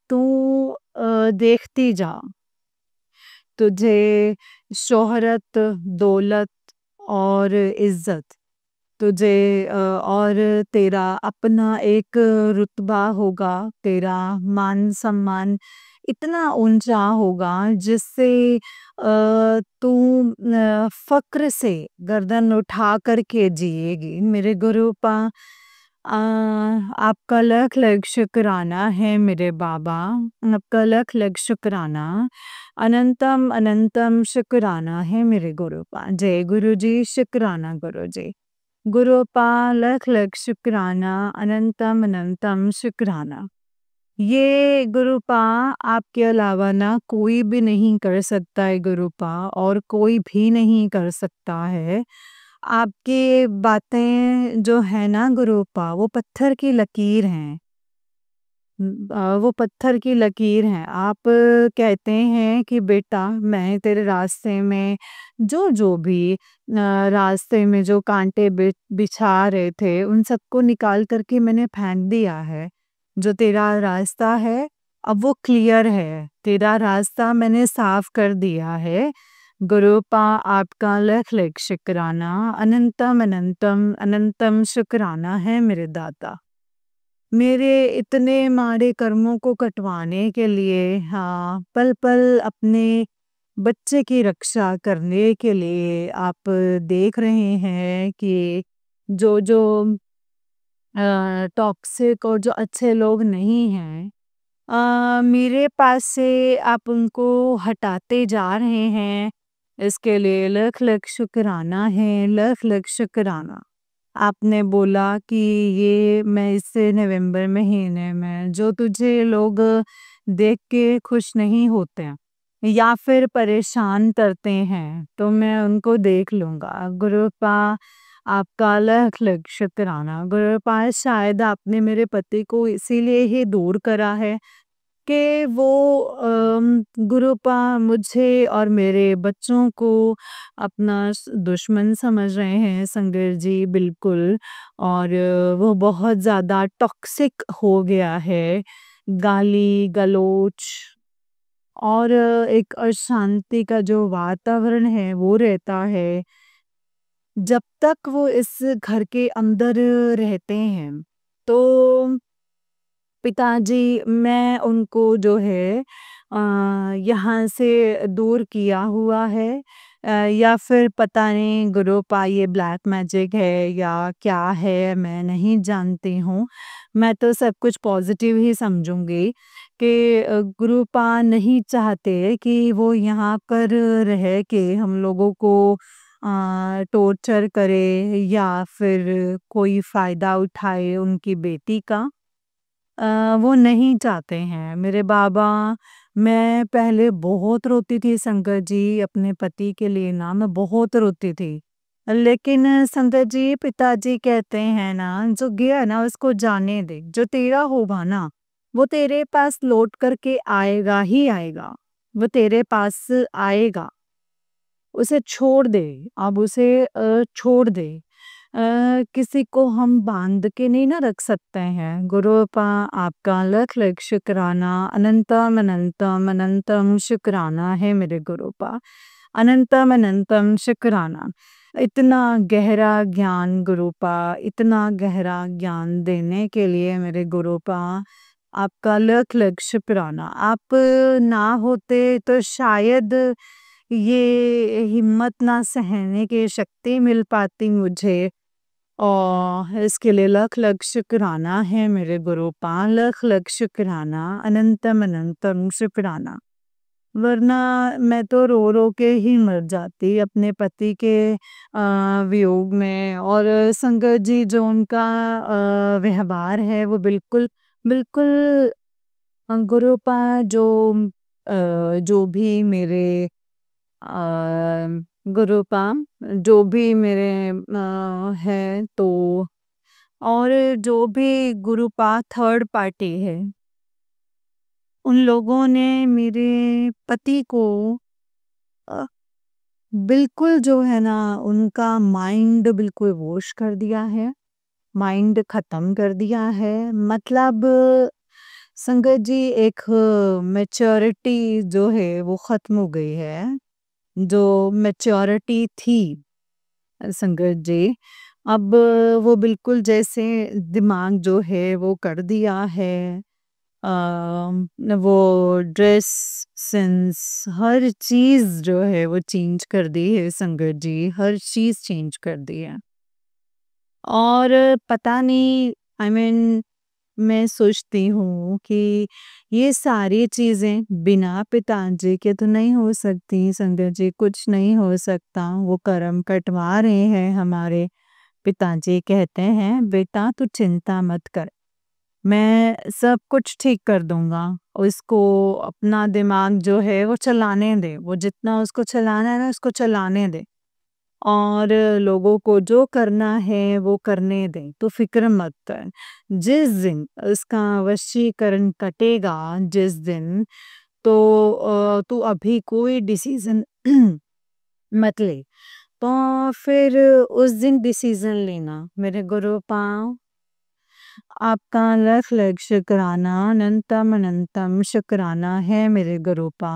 [SPEAKER 1] तू देखती जा। तुझे शोहरत, दौलत और इज़्ज़त तुझे और तेरा अपना एक रुतबा होगा, तेरा मान-सम्मान इतना ऊँचा होगा जिससे तू फ़क्र से गर्दन उठा कर के जिएगी। मेरे गुरुपा आपका लख-लख शुक्राना है मेरे बाबा, आपका लख-लख शुक्राना। अनंतम अनंतम शुक्राना है मेरे गुरुपा। जय गुरु जी, शुक्राना गुरु जी। गुरुपा लख लख शुक्राना, अनंतम अनंतम शुक्राना। ये गुरुपा आपके अलावा ना कोई भी नहीं कर सकता है गुरुपा, और कोई भी नहीं कर सकता है। आपकी बातें जो है ना गुरुपा, वो पत्थर की लकीर हैं। वो पत्थर की लकीर हैं। आप कहते हैं कि बेटा मैं तेरे रास्ते में जो भी रास्ते में जो कांटे बिछा रहे थे उन सबको निकाल कर के मैंने फेंक दिया है। जो तेरा रास्ता है अब वो क्लियर है। तेरा रास्ता मैंने साफ कर दिया है। गुरुपा आपका लख लख शुक्राना, अनंतम अनंतम अनंतम शुक्राना है मेरे दाता। मेरे इतने माड़े कर्मों को कटवाने के लिए, हाँ, पल-पल अपने बच्चे की रक्षा करने के लिए आप देख रहे हैं कि जो टॉक्सिक और जो अच्छे लोग नहीं हैं, मेरे पास से आप उनको हटाते जा रहे हैं। इसके लिए लख-लख शुक्राना है, लख-लख शुक्राना। आपने बोला कि ये मैं इस नवंबर महीने में जो तुझे लोग देख के खुश नहीं होते हैं या फिर परेशान करते हैं तो मैं उनको देख लूँगा। गुरुपा आपका लख लख शुक्राना। गुरुपा शायद आपने मेरे पति को इसीलिए ही दूर करा है कि वो गुरुपा मुझे और मेरे बच्चों को अपना दुश्मन समझ रहे हैं संगत जी, बिल्कुल। और वो बहुत ज़्यादा टॉक्सिक हो गया है। गाली गलौच और एक अशांति का जो वातावरण है वो रहता है। जब तक वो इस घर के अंदर रहते हैं, तो पिताजी मैं उनको जो है अ, यहाँ से दूर किया हुआ है, या फिर पता नहीं गुरुपा ये ब्लैक मैजिक है या क्या है, मैं नहीं जानती हूँ। मैं तो सब कुछ पॉज़िटिव ही समझूँगी कि गुरुपा नहीं चाहते कि वो यहाँ पर रह के हम लोगों को टॉर्चर करे या फिर कोई फ़ायदा उठाए उनकी बेटी का। वो नहीं चाहते हैं। मेरे बाबा मैं पहले बहुत रोती थी शंकर जी अपने पति के लिए ना, मैं बहुत रोती थी। लेकिन शंकर जी पिताजी कहते हैं ना, जो गया ना उसको जाने दे, जो तेरा होगा ना, वो तेरे पास लौट कर के आएगा ही आएगा। वो तेरे पास आएगा। उसे छोड़ दे, अब उसे छोड़ दे। किसी को हम बांध के नहीं ना रख सकते हैं। गुरुपा आपका लख लख शुक्राना, अनंतम अनंतम अनंतम शुक्राना है मेरे गुरुपा। अनंतम अनंतम शुक्राना। इतना गहरा ज्ञान गुरुपा, इतना गहरा ज्ञान देने के लिए मेरे गुरुपा आपका लख लख शुक्राना। आप ना होते तो शायद ये हिम्मत ना सहने की शक्ति मिल पाती मुझे, और इसके लिए लख लख शुक्राना है मेरे गुरुपा, लख लख शुक्राना, अनंतम अनंतम शुक्राना। वरना मैं तो रो रो के ही मर जाती अपने पति के वियोग में। और संगत जी जो उनका व्यवहार है वो बिल्कुल बिल्कुल गुरुपा जो जो भी मेरे गुरुपा जो भी मेरे हैं तो, और जो भी गुरुपा थर्ड पार्टी है, उन लोगों ने मेरे पति को अ, बिल्कुल जो है ना उनका माइंड बिल्कुल वॉश कर दिया है, माइंड खत्म कर दिया है। मतलब संगत जी एक मैच्योरिटी जो है वो खत्म हो गई है, जो मैच्योरिटी थी संगत जी, अब वो बिल्कुल जैसे दिमाग जो है वो कर दिया है। वो ड्रेस सेंस हर चीज़ जो है वो चेंज कर दी है संगत जी, हर चीज़ चेंज कर दी है। और पता नहीं, आई मीन मैं सोचती हूँ कि ये सारी चीज़ें बिना पिताजी के तो नहीं हो सकती संगत जी, कुछ नहीं हो सकता। वो कर्म कटवा रहे हैं हमारे पिताजी, कहते हैं बेटा तू चिंता मत कर, मैं सब कुछ ठीक कर दूंगा। उसको अपना दिमाग जो है वो चलाने दे, वो जितना उसको चलाना है ना उसको चलाने दे, और लोगों को जो करना है वो करने दें, तो फ़िक्र मत कर। जिस दिन उसका वशीकरण कटेगा, जिस दिन, तो तू अभी कोई डिसीज़न मत ले। तो फिर उस दिन डिसीज़न लेना मेरे गुरु पाँव। आपका लख लख शुक्राना, अनंतम अनंतम शुक्राना है मेरे गुरुपा।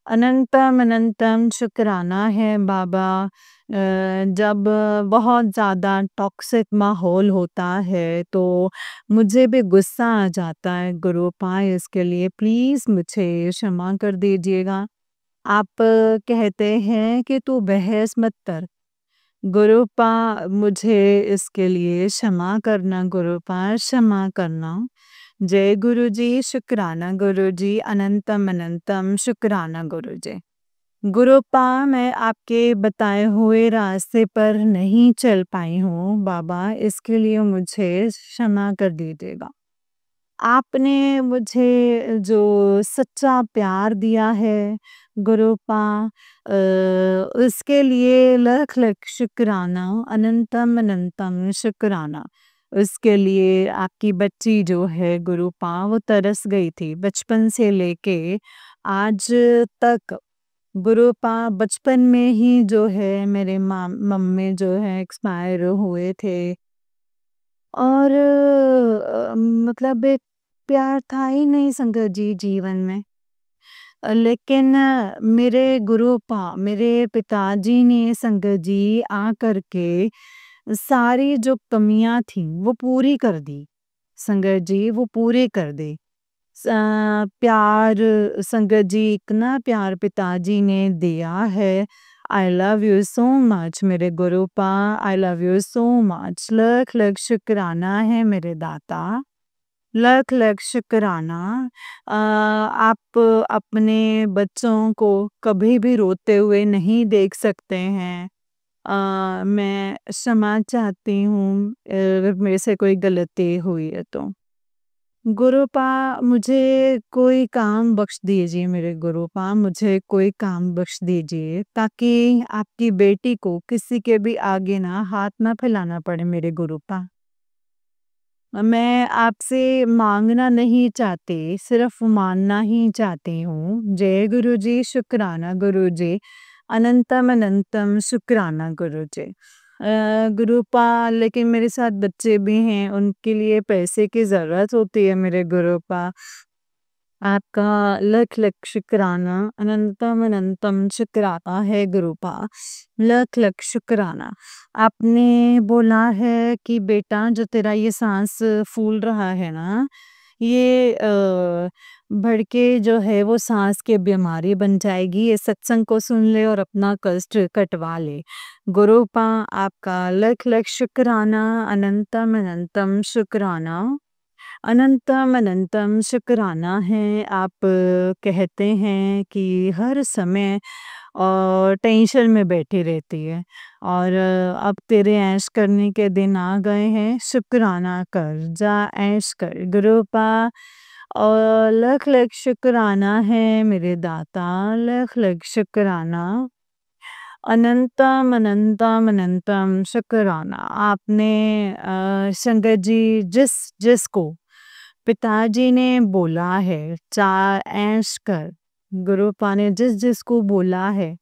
[SPEAKER 1] अनंतम अनंतम शुक्राना है बाबा। जब बहुत ज़्यादा टॉक्सिक माहौल होता है तो मुझे भी गुस्सा आ जाता है गुरुपा, इसके लिए प्लीज़ मुझे क्षमा कर दीजिएगा। आप कहते हैं कि तू बहस मत कर गुरुपा, मुझे इसके लिए क्षमा करना गुरुपा, क्षमा करना। जय गुरु जी, शुक्राना गुरु जी, अनंतम अनंतम शुक्राना गुरु जी। गुरुपा मैं आपके बताए हुए रास्ते पर नहीं चल पाई हूँ बाबा, इसके लिए मुझे क्षमा कर दीजिएगा। आपने मुझे जो सच्चा प्यार दिया है गुरुपा, उसके लिए लख लख शुक्राना, अनंतम अनंतम शुक्राना। उसके लिए आपकी बच्ची जो है गुरुपा वो तरस गई थी बचपन से लेके आज तक। गुरुपा बचपन में ही जो है मेरे मम्मी जो है एक्सपायर हुए थे, और मतलब एक प्यार था ही नहीं संगत जी जीवन में। लेकिन मेरे पिताजी ने संगत जी आकर के सारी जो कमियाँ थी वो पूरी कर दी। संगत जी वो पूरी कर दी। प्यार संगत जी इतना प्यार पिताजी ने दिया है। I love you so much मेरे गुरुपा, I love you so much. लख लख शुक्राना है मेरे दाता, लख लख शुक्राना। आप अपने बच्चों को कभी भी रोते हुए नहीं देख सकते हैं। मैं क्षमा चाहती हूँ अगर मेरे से कोई गलती हुई है तो। गुरुपा मुझे कोई काम बख्श दीजिए मेरे गुरुपा, मुझे कोई काम बख्श दीजिए ताकि आपकी बेटी को किसी के भी आगे ना हाथ ना फैलाना पड़े मेरे गुरुपा। मैं आपसे माँगना नहीं चाहती, सिर्फ़ मानना ही चाहती हूँ। जय गुरुजी, शुक्राना गुरुजी, अनंतम अनंतम शुक्राना गुरुजी। गुरुपा लेकिन मेरे साथ बच्चे भी हैं, उनके लिए पैसे की ज़रूरत होती है मेरे गुरुपा। आपका लख लख शुक्राना, अनंतम अनंतम शुक्राना है गुरुपा, लख लख शुक्राना। आपने बोला है कि बेटा जो तेरा ये सांस फूल रहा है ना, ये बढ़ के जो है वो सांस की बीमारी बन जाएगी। ये सत्संग को सुन ले और अपना कष्ट कटवा ले। गुरुपा आपका लख लख शुक्राना, अनंतम अनंतम शुक्राना, अनंतम अनंतम शुक्राना है। आप कहते हैं कि हर समय टेंशन में बैठी रहती है और अब तेरे ऐश करने के दिन आ गए हैं, शुक्राना कर, जा ऐश कर गुरुपा। और लख लख शुक्राना है मेरे दाता, लख लख शुक्राना, अनंतम अनंतम अनंतम शुक्राना। आपने संगत जी जिसको पिताजी ने बोला है चार ऐश कर, गुरुपा ने जिसको बोला है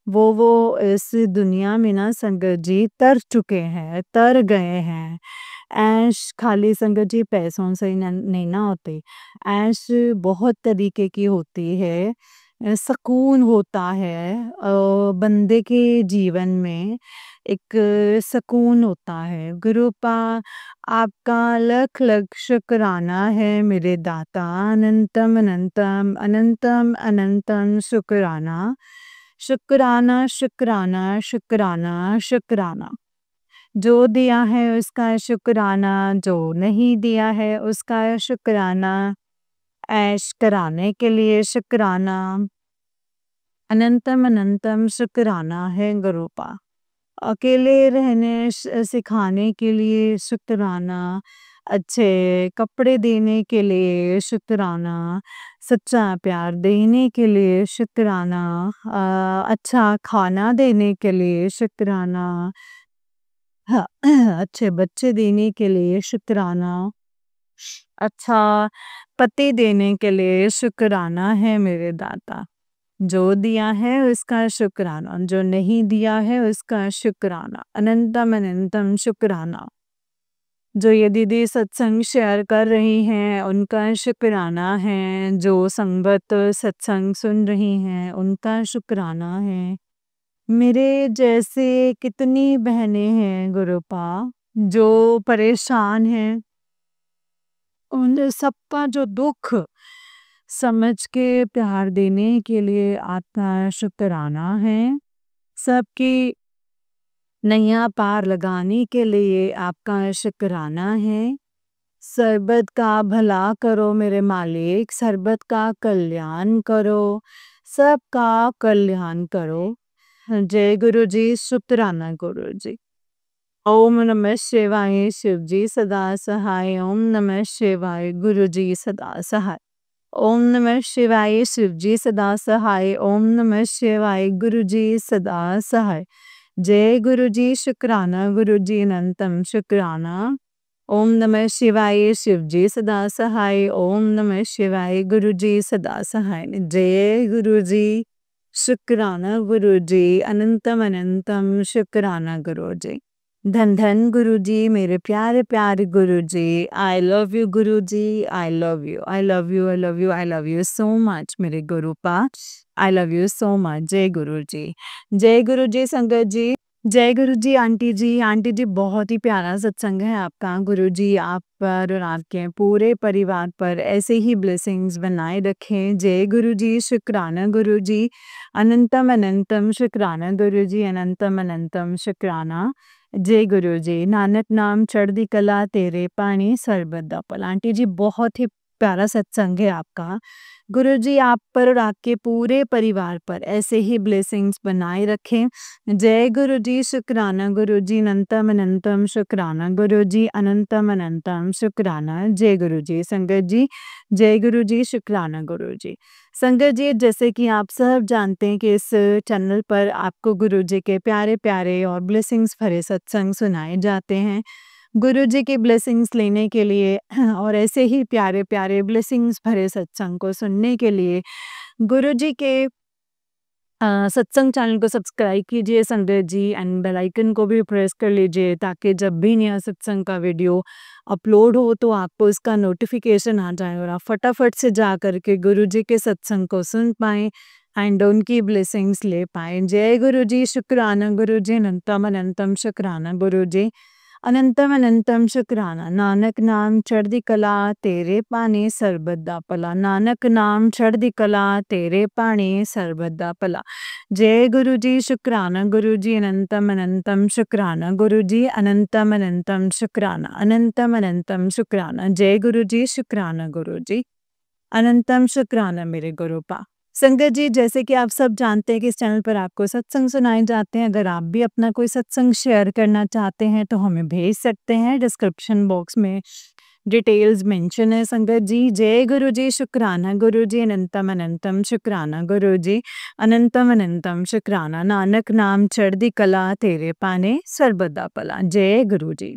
[SPEAKER 1] वो इस दुनिया में ना संगत जी तर चुके हैं, तर गए हैं। ऐश खाली संगत जी पैसों से नहीं ना होती, ऐश बहुत तरीके की होती है। सुकून होता है बंदे के जीवन में एक सुकून होता है। गुरुपा आपका लख लख शुक्राना है मेरे दाता, अनंतम अनंतम अनंतम अनंतम शुक्राना, शुक्राना शुक्राना शुक्राना शुक्राना। जो दिया है उसका शुक्राना, जो नहीं दिया है उसका शुक्राना। ऐश कराने के लिए शुक्राना, अनंतम अनंतम शुक्राना है गुरुपा। अकेले रहने सिखाने के लिए शुक्राना, अच्छे कपड़े देने के लिए शुक्राना, सच्चा प्यार देने के लिए शुक्राना, अच्छा खाना देने के लिए शुक्राना, हाँ, अच्छे बच्चे देने के लिए शुक्राना, अच्छा पति देने के लिए शुक्राना है मेरे दाता। जो दिया है उसका शुक्राना, जो नहीं दिया है उसका शुक्राना, अनंतम अनंतम शुक्राना। जो ये दीदी सत्संग शेयर कर रही हैं उनका शुक्राना है, जो संगत सत्संग सुन रही हैं उनका शुक्राना है। मेरे जैसे कितनी बहनें हैं गुरुपा जो परेशान हैं, उन सबका जो दुख समझ के प्यार देने के लिए आपका शुक्राना है। सबकी नैया पार लगाने के लिए आपका शुक्राना है। सर्बत का भला करो मेरे मालिक, सर्बत का कल्याण करो, सबका कल्याण करो। जय गुरु जी, शुक्राना गुरु जी। ओम नमः शिवाय, शिव जी सदा सहाय। ओम नमः शिवाय, गुरु जी सदा सहाय। ओम नमः शिवाय, शिव जी सदा सहाय। ओम नमः शिवाय, गुरु जी सदा सहाय। जय गुरु जी, शुक्राना गुरु जी, अनंतम शुक्राना। ओम नमः शिवाय, शिव जी सदा सहाय। ओम नमः शिवाय, गुरु जी सदा सहाय। जय गुरु जी, शुक्राना गुरु जी, अनंतम अनंतम शुक्राना गुरु जी। धन धन गुरुजी, मेरे प्यारे प्यारे गुरुजी, आई लव यू गुरुजी, I love you, I love you, I love you, I love you so much मेरे गुरुपा, I love you so much. जय गुरुजी संगत जी, जय गुरुजी आंटी जी बहुत ही प्यारा सत्संग है आपका। गुरुजी आप पर और आपके पूरे परिवार पर ऐसे ही ब्लेसिंग्स बनाए रखें। जय गुरुजी, शुक्राना गुरुजी, अनंतम अनंतम शुक्राना गुरुजी, अनंतम अनंतम शुक्राना। जय गुरु जी, नानक नाम चढ़दी कला तेरे पानी सरबत दा भला। आंटी जी बहुत ही प्यारा सत्संग है आपका। गुरु जी आप पर और आपके पूरे परिवार पर ऐसे ही ब्लेसिंग्स बनाए रखें। जय गुरु जी, शुक्राना गुरु जी, अनंतम अनंतम शुक्राना गुरु जी, अनंतम अनंतम शुक्राना। जय गुरु जी संगत जी, जय गुरु जी, शुक्राना गुरु जी। संगत जी जैसे कि आप सब जानते हैं कि इस चैनल पर आपको गुरु जी के प्यारे प्यारे और ब्लेसिंग्स भरे सत्संग सुनाए जाते हैं। गुरु जी की ब्लेसिंग्स लेने के लिए और ऐसे ही प्यारे प्यारे ब्लेसिंग्स भरे सत्संग को सुनने के लिए गुरु जी के सत्संग चैनल को सब्सक्राइब कीजिए संगत जी, एंड बेल आइकन को भी प्रेस कर लीजिए ताकि जब भी नया सत्संग का वीडियो अपलोड हो तो आपको इसका नोटिफिकेशन आ जाए और आप फटाफट से जा करके गुरु जी के सत्संग को सुन पाएँ एंड उनकी ब्लेसिंग्स ले पाएँ। जय गुरु जी, शुक्राना गुरु जी, अनंतम अनंतम शुक्राना गुरु जी, अनंतम अनंतम शुक्राना। नानक नाम चढ़दी कला तेरे पानी सरबत दा भला, नानक नाम चढ़दी कला तेरे पानी सरबत दा भला। जय गुरु जी, शुक्राना गुरु जी, अनंतम अनंतम शुक्राना गुरु जी, अनंतम अनंतम शुक्राना, अनंतम अनंतम शुक्राना। जय गुरु जी, शुक्राना गुरु जी, अनंतम शुक्राना मेरे गुरुपा। संगत जी जैसे कि आप सब जानते हैं कि इस चैनल पर आपको सत्संग सुनाए जाते हैं। अगर आप भी अपना कोई सत्संग शेयर करना चाहते हैं तो हमें भेज सकते हैं। डिस्क्रिप्शन बॉक्स में डिटेल्स मेंशन है संगत जी। जय गुरु जी, शुक्राना गुरु जी, अनंतम अनंतम शुक्राना गुरु जी, अनंतम अनंतम शुक्राना। नानक नाम चढ़दी कला तेरे पाने सरबत दा भला। जय गुरु जी।